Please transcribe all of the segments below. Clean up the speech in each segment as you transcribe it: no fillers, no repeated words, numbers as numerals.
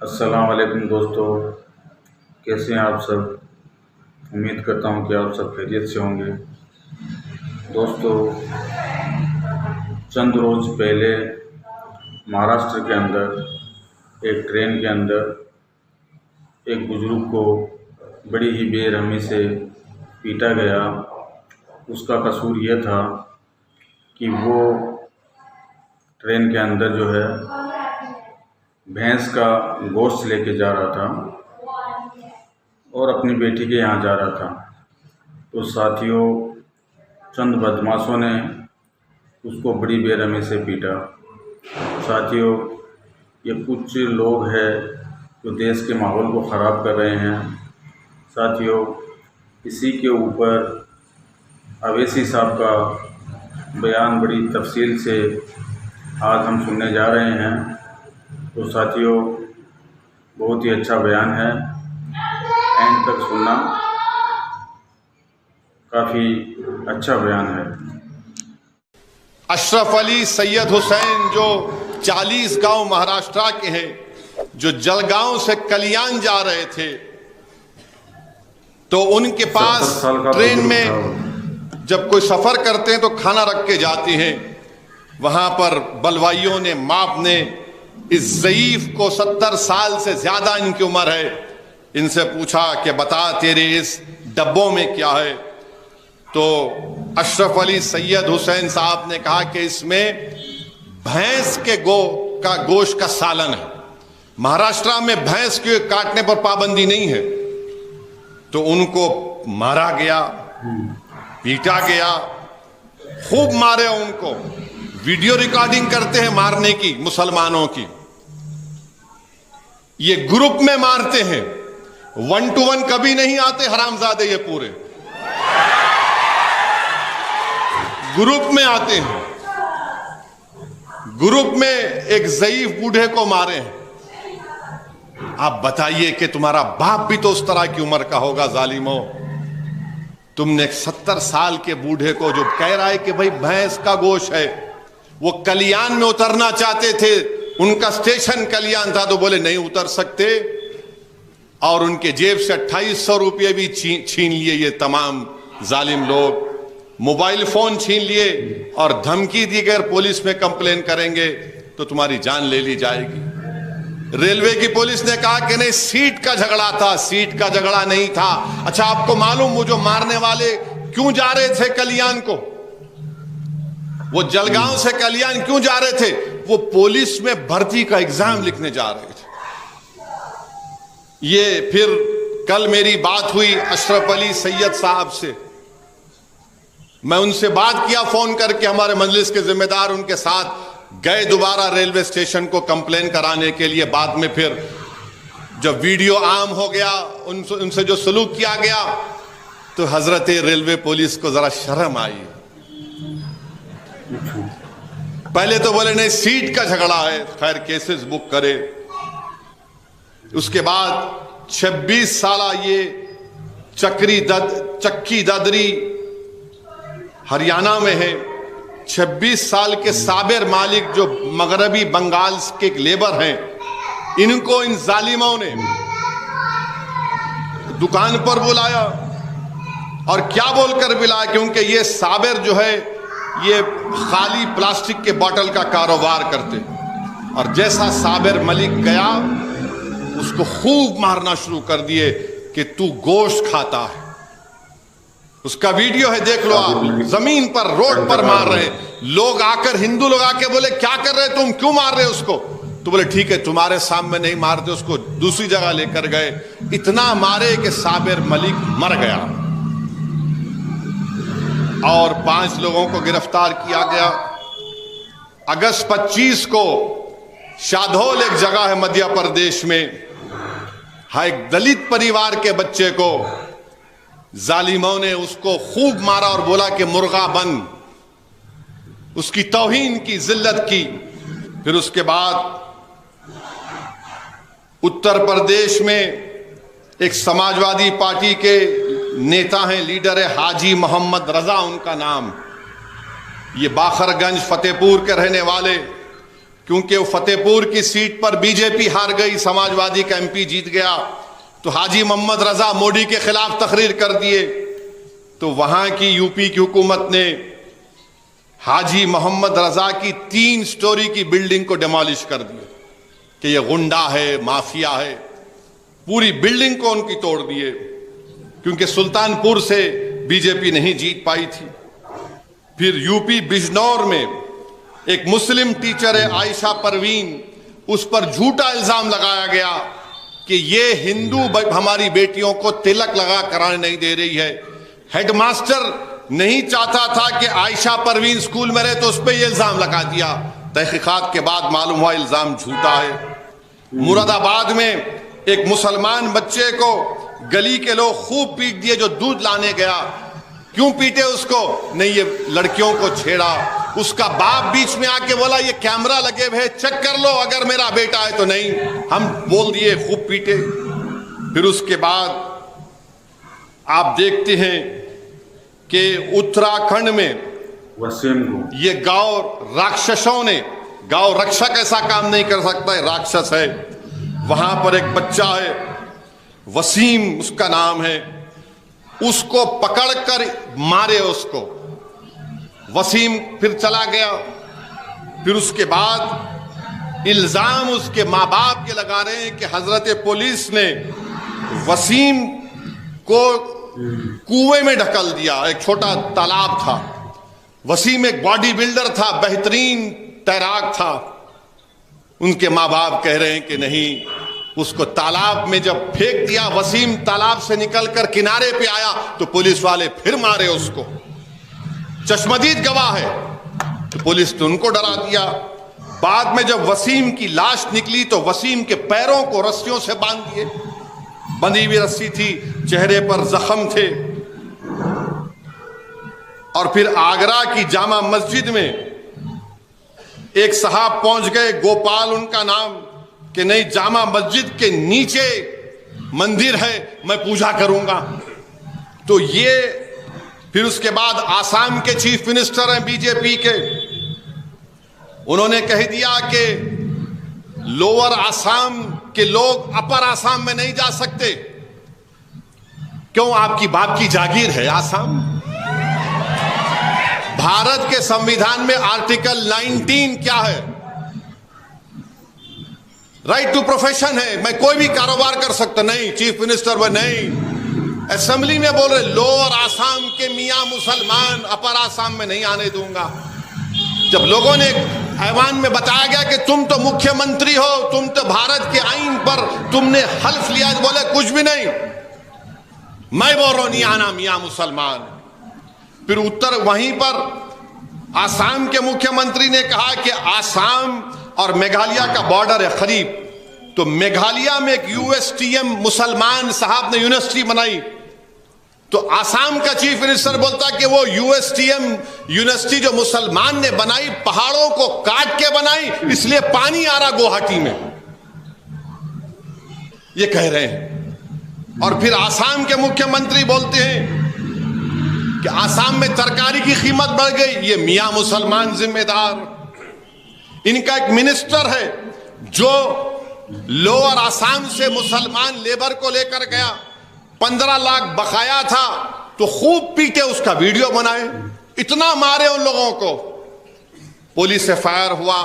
अस्सलाम वालेकुम दोस्तों, कैसे हैं आप सब। उम्मीद करता हूं कि आप सब खैरियत से होंगे। दोस्तों, चंद रोज़ पहले महाराष्ट्र के अंदर एक ट्रेन के अंदर एक बुज़ुर्ग को बड़ी ही बेरहमी से पीटा गया। उसका कसूर यह था कि वो ट्रेन के अंदर जो है भैंस का गोश्त लेके जा रहा था और अपनी बेटी के यहाँ जा रहा था। तो साथियों, चंद बदमाशों ने उसको बड़ी बेरहमी से पीटा। साथियों, ये कुछ लोग हैं जो देश के माहौल को ख़राब कर रहे हैं। साथियों, इसी के ऊपर अवैसी साहब का बयान बड़ी तफसील से आज हम सुनने जा रहे हैं। तो साथियों, बहुत ही अच्छा बयान है, एंड तक सुनना, काफ़ी अच्छा बयान है। अशरफ अली सैयद हुसैन जो 40 गांव महाराष्ट्र के हैं, जो जलगांव से कल्याण जा रहे थे, तो उनके पास ट्रेन में जब कोई सफर करते हैं तो खाना रख के जाते हैं। वहां पर बलवाइयों ने, माप ने इस ज़ईफ को 70 साल से ज्यादा इनकी उम्र है, इनसे पूछा कि बता तेरे इस डब्बों में क्या है। तो अशरफ अली सैयद हुसैन साहब ने कहा कि इसमें भैंस के गोश्त का सालन है। महाराष्ट्र में भैंस के काटने पर पाबंदी नहीं है। तो उनको मारा गया, पीटा गया, खूब मारे उनको। वीडियो रिकॉर्डिंग करते हैं मारने की, मुसलमानों की। ये ग्रुप में मारते हैं, 1 to 1 कभी नहीं आते हरामजादे। ये पूरे ग्रुप में आते हैं। ग्रुप में एक ज़ईफ बूढ़े को मारे हैं। आप बताइए कि तुम्हारा बाप भी तो उस तरह की उम्र का होगा जालिमो। तुमने 70 साल के बूढ़े को जो कह रहा है कि भाई भैंस का गोश्त है, वो कल्याण में उतरना चाहते थे, उनका स्टेशन कल्याण था, तो बोले नहीं उतर सकते, और उनके जेब से 2800 रुपये भी छीन लिए ये तमाम जालिम लोग। मोबाइल फोन छीन लिए और धमकी दी कि अगर पुलिस में कंप्लेन करेंगे तो तुम्हारी जान ले ली जाएगी। रेलवे की पुलिस ने कहा कि नहीं, सीट का झगड़ा था, सीट का झगड़ा नहीं था। अच्छा, आपको मालूम वो जो मारने वाले क्यों जा रहे थे कल्याण को? वो जलगांव से कल्याण क्यों जा रहे थे? वो पुलिस में भर्ती का एग्जाम लिखने जा रहे थे। ये फिर कल मेरी बात हुई अशरफ अली सैयद साहब से। मैं उनसे बात किया फोन करके, हमारे मजलिस के जिम्मेदार उनके साथ गए दोबारा रेलवे स्टेशन को कंप्लेन कराने के लिए। बाद में फिर जब वीडियो आम हो गया, उनसे जो सलूक किया गया, तो हजरत रेलवे पुलिस को जरा शर्म आई। पहले तो बोले नहीं, सीट का झगड़ा है, खैर केसेस बुक करे। उसके बाद 26 साल ये चक्की दादरी हरियाणा में है। 26 साल के साबिर मालिक जो मगरबी बंगाल के लेबर हैं, इनको इन जालिमों ने दुकान पर बुलाया। और क्या बोलकर बुलाया? क्योंकि ये साबिर जो है ये खाली प्लास्टिक के बोतल का कारोबार करते। और जैसा साबिर मलिक गया, उसको खूब मारना शुरू कर दिए कि तू गोश्त खाता है। उसका वीडियो है, देख लो आप। जमीन पर, रोड पर मार रहे हैं लोग। आकर हिंदू लोग आके बोले क्या कर रहे तुम, क्यों मार रहे उसको? तो बोले ठीक है, तुम्हारे सामने नहीं मारते, उसको दूसरी जगह लेकर गए। इतना मारे कि साबिर मलिक मर गया और 5 लोगों को गिरफ्तार किया गया। अगस्त 25 को शाहडोल एक जगह है मध्य प्रदेश में, एक दलित परिवार के बच्चे को जालिमों ने उसको खूब मारा और बोला कि मुर्गा बन। उसकी तौहीन की, जिल्लत की। फिर उसके बाद उत्तर प्रदेश में एक समाजवादी पार्टी के नेता हैं, लीडर है हाजी मोहम्मद रजा उनका नाम। ये बाखरगंज फतेहपुर के रहने वाले क्योंकि वो फतेहपुर की सीट पर बीजेपी हार गई, समाजवादी का एमपी जीत गया, तो हाजी मोहम्मद रजा मोदी के खिलाफ तकरीर कर दिए। तो वहां की यूपी की हुकूमत ने हाजी मोहम्मद रजा की 3 स्टोरी की बिल्डिंग को डिमोलिश कर दिया कि ये गुंडा है, माफिया है। पूरी बिल्डिंग को उनकी तोड़ दिए, क्योंकि सुल्तानपुर से बीजेपी नहीं जीत पाई थी। फिर यूपी बिजनौर में एक मुस्लिम टीचर है आयशा परवीन, उस पर झूठा इल्जाम लगाया गया कि ये हिंदू हमारी बेटियों को तिलक लगा कराने नहीं दे रही है। हेडमास्टर नहीं चाहता था कि आयशा परवीन स्कूल में रहे, तो उस पर यह इल्जाम लगा दिया। तहकीकात के बाद मालूम हुआ इल्जाम झूठा है। मुरादाबाद में एक मुसलमान बच्चे को गली के लोग खूब पीट दिए जो दूध लाने गया। क्यों पीटे उसको? नहीं, ये लड़कियों को छेड़ा। उसका बाप बीच में आके बोला ये कैमरा लगे हुए, चेक कर लो अगर मेरा बेटा है तो। नहीं, हम बोल दिए, खूब पीटे। फिर उसके बाद आप देखते हैं कि उत्तराखंड में वसीम को ये गांव राक्षसों ने, गांव रक्षक ऐसा काम नहीं कर सकता है, राक्षस है। वहां पर एक बच्चा है, वसीम उसका नाम है, उसको पकड़कर मारे उसको। वसीम फिर चला गया। फिर उसके बाद इल्जाम उसके माँ बाप के लगा रहे हैं कि हजरत पुलिस ने वसीम को कुएं में ढकल दिया। एक छोटा तालाब था। वसीम एक बॉडी बिल्डर था, बेहतरीन तैराक था। उनके माँ बाप कह रहे हैं कि नहीं, उसको तालाब में जब फेंक दिया, वसीम तालाब से निकलकर किनारे पे आया तो पुलिस वाले फिर मारे उसको। चश्मदीद गवाह है, तो पुलिस ने उनको डरा दिया। बाद में जब वसीम की लाश निकली तो वसीम के पैरों को रस्सियों से बांध दिए, बंधी हुई रस्सी थी, चेहरे पर जख्म थे। और फिर आगरा की जामा मस्जिद में एक साहब पहुंच गए, गोपाल उनका नाम, कि नहीं, जामा मस्जिद के नीचे मंदिर है, मैं पूजा करूंगा। तो ये फिर उसके बाद आसाम के चीफ मिनिस्टर हैं बीजेपी के, उन्होंने कह दिया कि लोअर आसाम के लोग अपर आसाम में नहीं जा सकते। क्यों? आपकी बाप की जागीर है आसाम। भारत के संविधान में आर्टिकल 19 क्या है? राइट टू प्रोफेशन है, मैं कोई भी कारोबार कर सकता। नहीं, चीफ मिनिस्टर वो नहीं। असेंबली में बोल रहे लोअर आसाम के मियां मुसलमान अपर आसाम में नहीं आने दूंगा। जब लोगों ने ऐवान में बताया गया कि तुम तो मुख्यमंत्री हो, तुम तो भारत के आईन पर तुमने हल्फ लिया, बोले कुछ भी नहीं, मैं बोल रहा हूं नहीं आना मियां मुसलमान। फिर उत्तर वहीं पर आसाम के मुख्यमंत्री ने कहा कि आसाम और मेघालय का बॉर्डर है करीब, तो मेघालय में एक यूएसटीएम मुसलमान साहब ने यूनिवर्सिटी बनाई। तो आसाम का चीफ मिनिस्टर बोलता कि वो यूएसटीएम यूनिवर्सिटी जो मुसलमान ने बनाई, पहाड़ों को काट के बनाई, इसलिए पानी आ रहा गुवाहाटी में, ये कह रहे हैं। और फिर आसाम के मुख्यमंत्री बोलते हैं कि आसाम में तरकारी की कीमत बढ़ गई, ये मियां मुसलमान जिम्मेदार। इनका एक मिनिस्टर है जो लोअर आसाम से मुसलमान लेबर को लेकर गया, 15 लाख बकाया था, तो खूब पीटे, उसका वीडियो बनाए, इतना मारे उन लोगों को। पुलिस से फायर हुआ,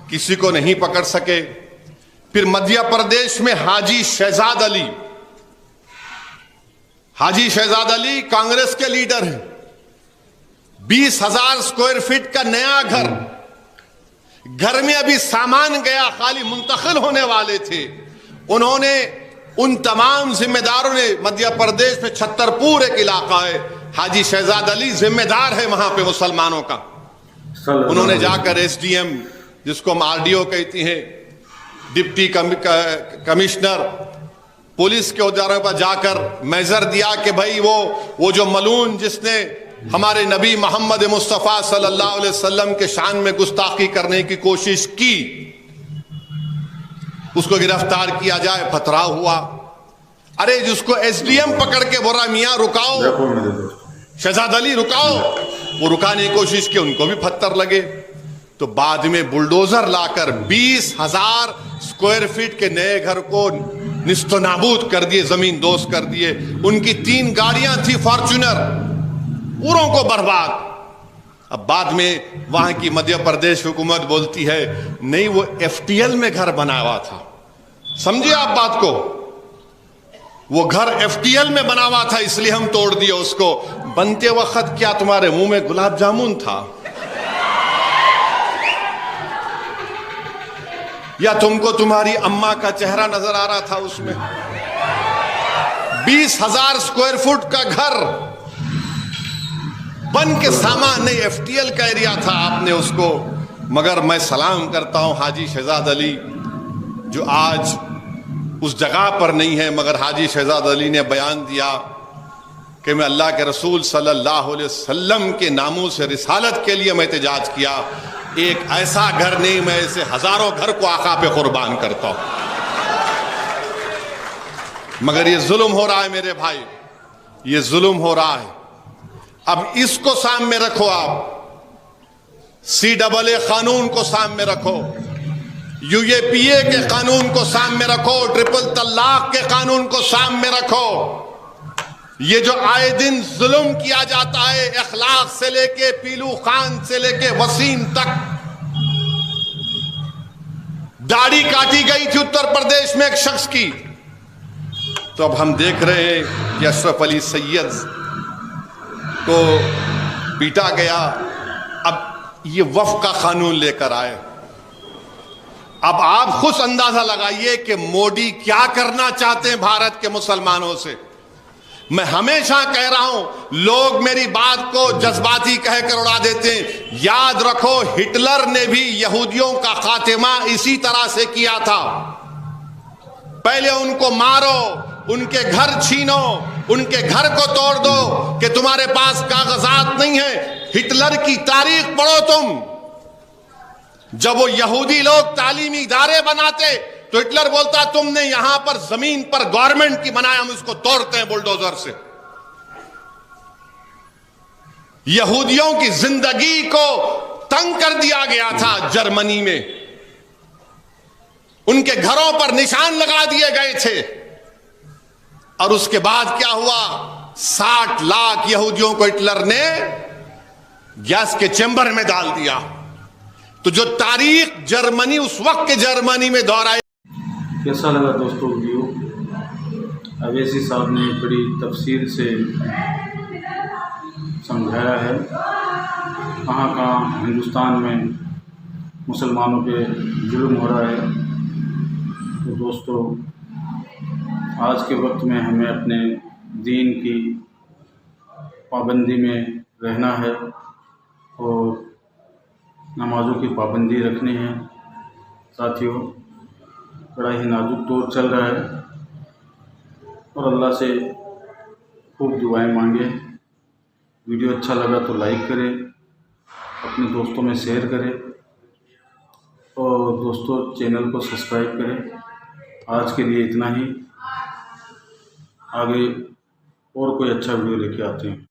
किसी को नहीं पकड़ सके। फिर मध्य प्रदेश में हाजी शहजाद अली कांग्रेस के लीडर हैं। 20,000 स्क्वायर फीट का नया घर में अभी सामान गया, खाली मुंतकिल होने वाले थे। उन्होंने, उन तमाम जिम्मेदारों ने, मध्य प्रदेश में छतरपुर एक इलाका है, हाजी शहजाद अली जिम्मेदार है वहां पे मुसलमानों का। उन्होंने जाकर एसडीएम, जिसको हम आरडीओ कहती हैं, डिप्टी कमिश्नर, पुलिस के औजारों पर जाकर मेजर दिया कि भाई वो जो मलून जिसने हमारे नबी मोहम्मद मुस्तफ़ा सल्लल्लाहु अलैहि वसल्लम के शान में गुस्ताखी करने की कोशिश की, उसको गिरफ्तार किया जाए। पथराव हुआ। अरे जिसको एसडीएम पकड़ के बोला मियां रुकाओ, शहजाद अली रुकाओ, वो रुकाने की कोशिश की, उनको भी पत्थर लगे। तो बाद में बुलडोजर लाकर 20,000 स्क्वायर फीट के नए घर को निस्तो नाबूद कर दिए, जमीन दोस्त कर दिए। उनकी 3 गाड़ियां थी फॉर्च्यूनर, पूरों को बर्बाद। अब बाद में वहां की मध्य प्रदेश हुकूमत बोलती है नहीं, वो एफटीएल में घर बना हुआ था। समझिए आप बात को, वो घर एफटीएल में बना हुआ था, इसलिए हम तोड़ दिए उसको। बनते वक्त क्या तुम्हारे मुंह में गुलाब जामुन था, या तुमको तुम्हारी अम्मा का चेहरा नजर आ रहा था उसमें? 20,000 स्क्वायर फुट का घर बन के सामान नहीं, एफटीएल का एरिया था, आपने उसको। मगर मैं सलाम करता हूं हाजी शहजाद अली, जो आज उस जगह पर नहीं है, मगर हाजी शहजाद अली ने बयान दिया कि मैं अल्लाह के रसूल सल्लल्लाहु अलैहि वसल्लम के नामों से रिसालत के लिए मैं एहतजाज किया। एक ऐसा घर नहीं, मैं ऐसे हजारों घर को आका पे कुर्बान करता हूं। मगर ये जुल्म हो रहा है मेरे भाई, ये जुल्म हो रहा है। अब इसको सामने रखो, आप CAA कानून को सामने रखो, UAPA के कानून को सामने रखो, ट्रिपल तलाक के कानून को सामने रखो। ये जो आए दिन जुल्म किया जाता है, अखलाक से लेके पीलू खान से लेके वसीम तक, दाढ़ी काटी गई थी उत्तर प्रदेश में एक शख्स की, तो अब हम देख रहे हैं कि अशरफ अली सैयद को पीटा गया। अब ये वफ़ का कानून लेकर आए। अब आप खुद अंदाजा लगाइए कि मोदी क्या करना चाहते हैं भारत के मुसलमानों से। मैं हमेशा कह रहा हूं, लोग मेरी बात को जज्बाती कहकर उड़ा देते हैं। याद रखो, हिटलर ने भी यहूदियों का खात्मा इसी तरह से किया था। पहले उनको मारो, उनके घर छीनो, उनके घर को तोड़ दो कि तुम्हारे पास कागजात नहीं है। हिटलर की तारीख पढ़ो तुम। जब वो यहूदी लोग तालीमी इदारे बनाते तो हिटलर बोलता तुमने यहां पर जमीन पर गवर्नमेंट की बनाया, हम इसको तोड़ते हैं बुलडोजर से। यहूदियों की जिंदगी को तंग कर दिया गया था जर्मनी में, उनके घरों पर निशान लगा दिए गए थे। और उसके बाद क्या हुआ? 60 लाख यहूदियों को हिटलर ने गैस के चेंबर में डाल दिया। तो जो तारीख जर्मनी उस वक्त के जर्मनी में दोहराई। कैसा लगा दोस्तों वीडियो? अवैसी साहब ने बड़ी तफसील से समझाया है कहाँ कहाँ हिंदुस्तान में मुसलमानों पे जुल्म हो रहा है। तो दोस्तों, आज के वक्त में हमें अपने दीन की पाबंदी में रहना है और नमाज़ों की पाबंदी रखनी है। साथियों, बड़ा ही नाजुक दौर चल रहा है और अल्लाह से खूब दुआएं मांगे। वीडियो अच्छा लगा तो लाइक करें, अपने दोस्तों में शेयर करें और दोस्तों चैनल को सब्सक्राइब करें। आज के लिए इतना ही, आगे और कोई अच्छा वीडियो लेके आते हैं।